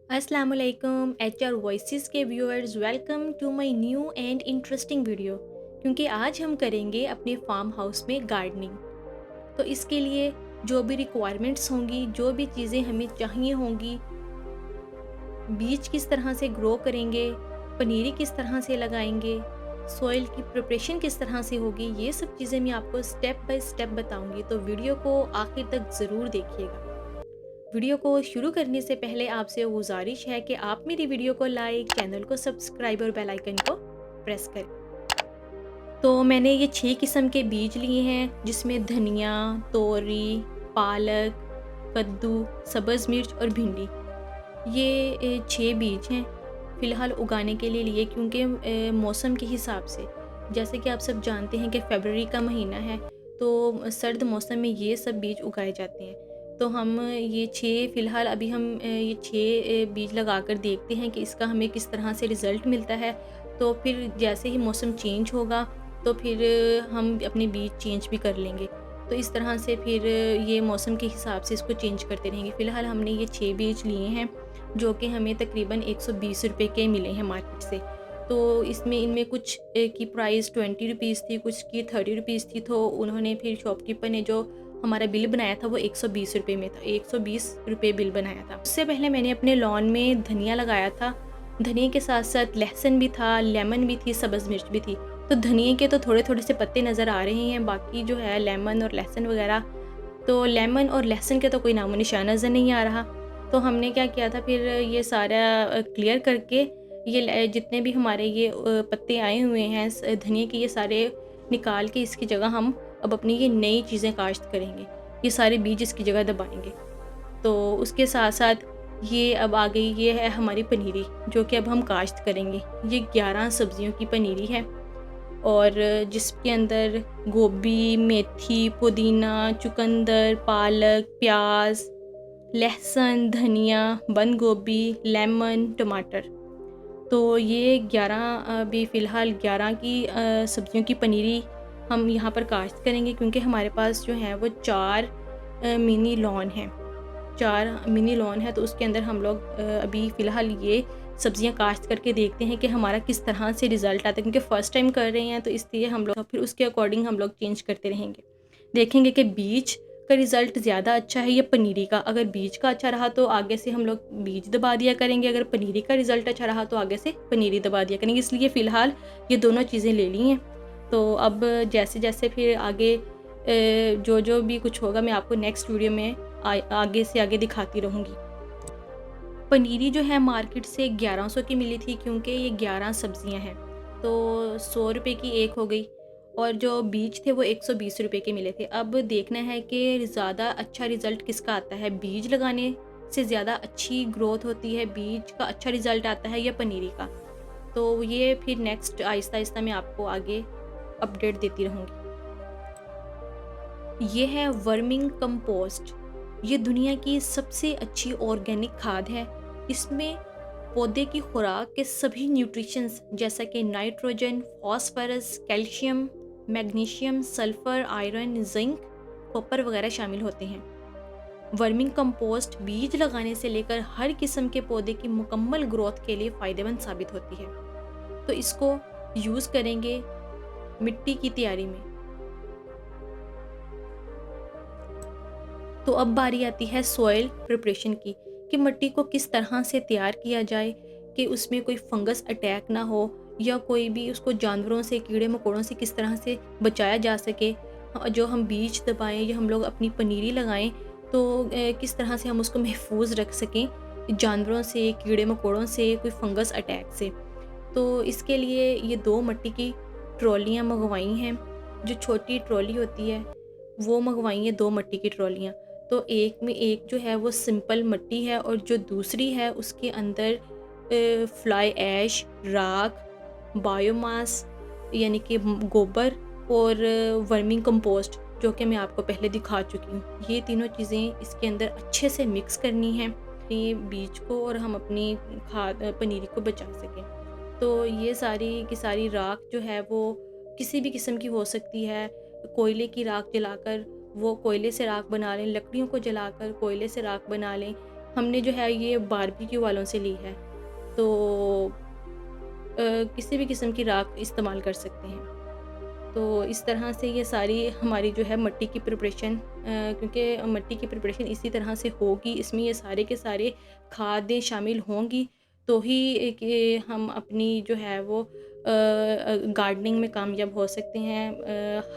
अस्सलाम वालेकुम HR voices के viewers, welcome to my new and interesting video. क्योंकि आज हम करेंगे अपने फार्म हाउस में गार्डनिंग। तो इसके लिए जो भी रिक्वायरमेंट्स होंगी, जो भी चीज़ें हमें चाहिए होंगी, बीज किस तरह से ग्रो करेंगे, पनीरी किस तरह से लगाएंगे, सॉइल की प्रिपरेशन किस तरह से होगी, ये सब चीज़ें मैं आपको स्टेप बाय स्टेप बताऊंगी। तो वीडियो को आखिर तक ज़रूर देखिएगा। वीडियो को शुरू करने से पहले आपसे गुजारिश है कि आप मेरी वीडियो को लाइक, चैनल को सब्सक्राइब और बेल आइकन को प्रेस करें। तो मैंने ये 6 किस्म के बीज लिए हैं, जिसमें धनिया, तोरी, पालक, कद्दू, सब्ज़ मिर्च और भिंडी। ये 6 बीज हैं फ़िलहाल उगाने के लिए लिए, क्योंकि मौसम के हिसाब से, जैसे कि आप सब जानते हैं कि फ़रवरी का महीना है, तो सर्द मौसम में ये सब बीज उगाए जाते हैं। तो हम ये 6 फ़िलहाल अभी हम ये 6 बीज लगाकर देखते हैं कि इसका हमें किस तरह से रिज़ल्ट मिलता है। तो फिर जैसे ही मौसम चेंज होगा तो फिर हम अपने बीज चेंज भी कर लेंगे। तो इस तरह से फिर ये मौसम के हिसाब से इसको चेंज करते रहेंगे। फ़िलहाल हमने ये 6 बीज लिए हैं, जो कि हमें तकरीबन 120 रुपए के मिले हैं मार्केट से। तो इसमें इनमें कुछ की प्राइस 20 रुपीज़ थी, कुछ की 30 रुपीज़ थी। तो उन्होंने फिर शॉपकीपर ने जो हमारा बिल बनाया था वो 120 रुपए में था, 120 रुपए बिल बनाया था। उससे पहले मैंने अपने लॉन में धनिया लगाया था। धनिया के साथ साथ लहसुन भी था, लेमन भी थी, सब्ज़ मिर्च भी थी। तो धनिया के तो थोड़े-थोड़े से पत्ते नज़र आ रहे हैं, बाकी जो है लेमन और लहसुन वगैरह, तो लेमन और लहसुन के तो कोई नामो निशान नज़र नहीं आ रहा। तो हमने क्या किया था, फिर ये सारा क्लियर करके ये जितने भी हमारे ये पत्ते आए हुए हैं धनिया के, ये सारे निकाल के इसकी जगह हम अब अपनी ये नई चीज़ें काश्त करेंगे। ये सारे बीज इसकी जगह दबाएंगे। तो उसके साथ साथ ये अब आ गई, ये है हमारी पनीरी, जो कि अब हम काश्त करेंगे। ये 11 सब्जियों की पनीरी है, और जिसके अंदर गोभी, मेथी, पुदीना, चुकंदर, पालक, प्याज, लहसुन, धनिया, बंद गोभी, लेमन, टमाटर। तो ये 11 अभी फ़िलहाल 11 की सब्जियों की पनीरी हम यहाँ पर काश्त करेंगे, क्योंकि हमारे पास जो है वो 4 मिनी लॉन हैं। 4 मिनी लॉन है, तो उसके अंदर हम लोग अभी फ़िलहाल ये सब्जियां काश्त करके देखते हैं कि हमारा किस तरह से रिज़ल्ट आता है, क्योंकि फ़र्स्ट टाइम कर रहे हैं, तो इसलिए हम लोग फिर उसके अकॉर्डिंग हम लोग चेंज करते रहेंगे। देखेंगे कि बीज का रिज़ल्ट ज़्यादा अच्छा है या पनीरी का। अगर बीज का अच्छा रहा तो आगे से हम लोग बीज दबा दिया करेंगे, अगर पनीरी का रिज़ल्ट अच्छा रहा तो आगे से पनीरी दबा दिया करेंगे। इसलिए फ़िलहाल ये दोनों चीज़ें ले ली हैं। तो अब जैसे जैसे फिर आगे जो जो भी कुछ होगा, मैं आपको नेक्स्ट वीडियो में आगे से आगे दिखाती रहूँगी। पनीरी जो है मार्केट से 1100 की मिली थी, क्योंकि ये 11 सब्जियां हैं, तो 100 रुपये की एक हो गई। और जो बीज थे वो 120 रुपये के मिले थे। अब देखना है कि ज़्यादा अच्छा रिज़ल्ट किसका आता है, बीज लगाने से ज़्यादा अच्छी ग्रोथ होती है, बीज का अच्छा रिज़ल्ट आता है, या पनीरी का। तो ये फिर नेक्स्ट आहिस्ता आहिस्ता मैं आपको आगे अपडेट देती रहूँगी। ये है वर्मिंग कंपोस्ट। ये दुनिया की सबसे अच्छी ऑर्गेनिक खाद है। इसमें पौधे की खुराक के सभी न्यूट्रिशंस, जैसा कि nitrogen, phosphorus, calcium, magnesium, sulphur, iron, zinc, copper वगैरह शामिल होते हैं। वर्मिंग कंपोस्ट बीज लगाने से लेकर हर किस्म के पौधे की मुकम्मल ग्रोथ के लिए फ़ायदेमंद साबित होती है। तो इसको यूज़ करेंगे मिट्टी की तैयारी में। तो अब बारी आती है सॉइल प्रिपरेशन की, कि मिट्टी को किस तरह से तैयार किया जाए कि उसमें कोई फंगस अटैक ना हो, या कोई भी उसको जानवरों से, कीड़े मकोड़ों से किस तरह से बचाया जा सके। जो हम बीज दबाएं या हम लोग अपनी पनीरी लगाएं, तो किस तरह से हम उसको महफूज रख सकें जानवरों से, कीड़े मकोड़ों से, कोई फंगस अटैक से। तो इसके लिए ये 2 मिट्टी की ट्रॉलियाँ मंगवाई हैं। जो छोटी ट्रॉली होती है वो मंगवाई है, 2 मिट्टी की ट्रॉलियाँ। तो एक में एक जो है वो सिंपल मिट्टी है, और जो दूसरी है उसके अंदर फ्लाई ऐश, राख, बायोमास यानी कि गोबर, और वर्मिंग कंपोस्ट, जो कि मैं आपको पहले दिखा चुकी हूँ। ये तीनों चीज़ें इसके अंदर अच्छे से मिक्स करनी हैं, ये बीज को, और हम अपनी खाद पनीरी को बचा सकें। तो ये सारी की सारी राख जो है वो किसी भी किस्म की हो सकती है। कोयले की राख जलाकर वो कोयले से राख बना लें, लकड़ियों को जलाकर कोयले से राख बना लें। हमने जो है ये बारबेक्यू वालों से ली है, तो किसी भी किस्म की राख इस्तेमाल कर सकते हैं। तो इस तरह से ये सारी हमारी जो है मट्टी की प्रिपरेशन, क्योंकि मट्टी की प्रिपरेशन इसी तरह से होगी, इसमें ये सारे के सारे खादें शामिल होंगी, तो ही कि हम अपनी जो है वो गार्डनिंग में कामयाब हो सकते हैं।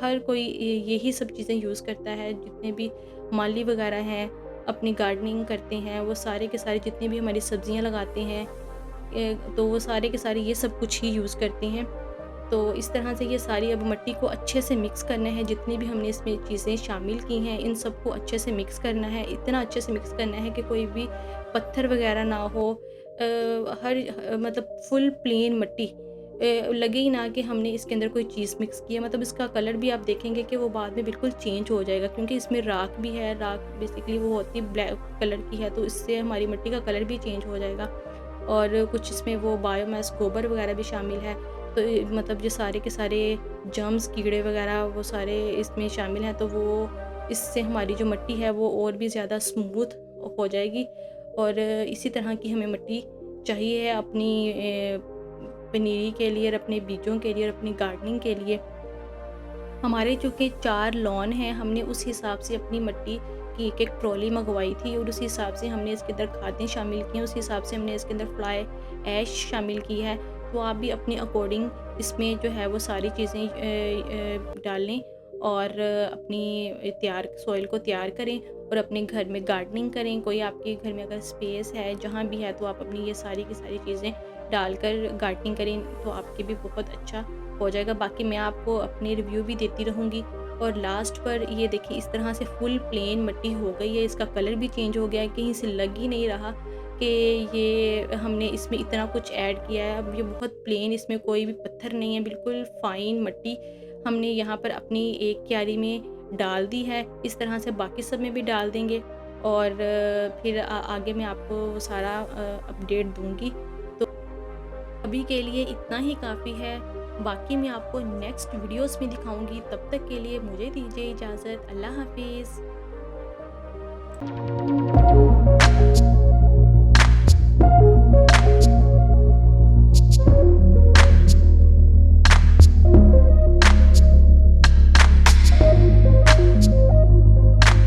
हर कोई यही सब चीज़ें यूज़ करता है, जितने भी माली वगैरह हैं अपनी गार्डनिंग करते हैं, वो सारे के सारे जितनी भी हमारी सब्जियां लगाते हैं, तो वो सारे के सारे ये सब कुछ ही यूज़ करते हैं। तो इस तरह से ये सारी अब मट्टी को अच्छे से मिक्स करना है, जितनी भी हमने इसमें चीज़ें शामिल की हैं इन सबको अच्छे से मिक्स करना है, इतना अच्छे से मिक्स करना है कि कोई भी पत्थर वगैरह ना हो। मतलब फुल प्लेन मट्टी लगे ही ना कि हमने इसके अंदर कोई चीज़ मिक्स की है। मतलब इसका कलर भी आप देखेंगे कि वो बाद में बिल्कुल चेंज हो जाएगा, क्योंकि इसमें राख भी है। राख बेसिकली वो होती है ब्लैक कलर की है, तो इससे हमारी मिट्टी का कलर भी चेंज हो जाएगा। और कुछ इसमें वो बायोमास गोबर वगैरह भी शामिल है, तो मतलब ये सारे के सारे जर्म्स कीड़े वगैरह वो सारे इसमें शामिल हैं, तो वो इससे हमारी जो मिट्टी है वो और भी ज़्यादा स्मूथ हो जाएगी। और इसी तरह की हमें मिट्टी चाहिए है अपनी पनीरी के लिए और अपने बीजों के लिए और अपनी गार्डनिंग के लिए। हमारे चूँकि 4 लॉन हैं, हमने उस हिसाब से अपनी मिट्टी की एक-एक ट्रॉली मंगवाई थी और उस हिसाब से हमने इसके अंदर खादें शामिल की हैं, उस हिसाब से हमने इसके अंदर फ्लाई ऐश शामिल की है। तो आप भी अपने अकॉर्डिंग इसमें जो है वो सारी चीज़ें डालें और अपनी सॉइल को तैयार करें और अपने घर में गार्डनिंग करें। कोई आपके घर में अगर स्पेस है, जहाँ भी है, तो आप अपनी ये सारी की सारी चीज़ें डालकर गार्डनिंग करें, तो आपके भी बहुत अच्छा हो जाएगा। बाकी मैं आपको अपनी रिव्यू भी देती रहूँगी। और लास्ट पर ये देखिए इस तरह से फुल प्लेन मिट्टी हो गई है, इसका कलर भी चेंज हो गया है, कहीं से लग ही नहीं रहा कि ये हमने इसमें इतना कुछ ऐड किया है। अब ये बहुत प्लेन, इसमें कोई भी पत्थर नहीं है, बिल्कुल फ़ाइन मिट्टी हमने यहाँ पर अपनी एक क्यारी में डाल दी है। इस तरह से बाकी सब में भी डाल देंगे और फिर आगे मैं आपको सारा अपडेट दूँगी। तो अभी के लिए इतना ही काफ़ी है, बाकी मैं आपको नेक्स्ट वीडियोस में दिखाऊंगी। तब तक के लिए मुझे दीजिए इजाज़त। अल्लाह हाफिज़।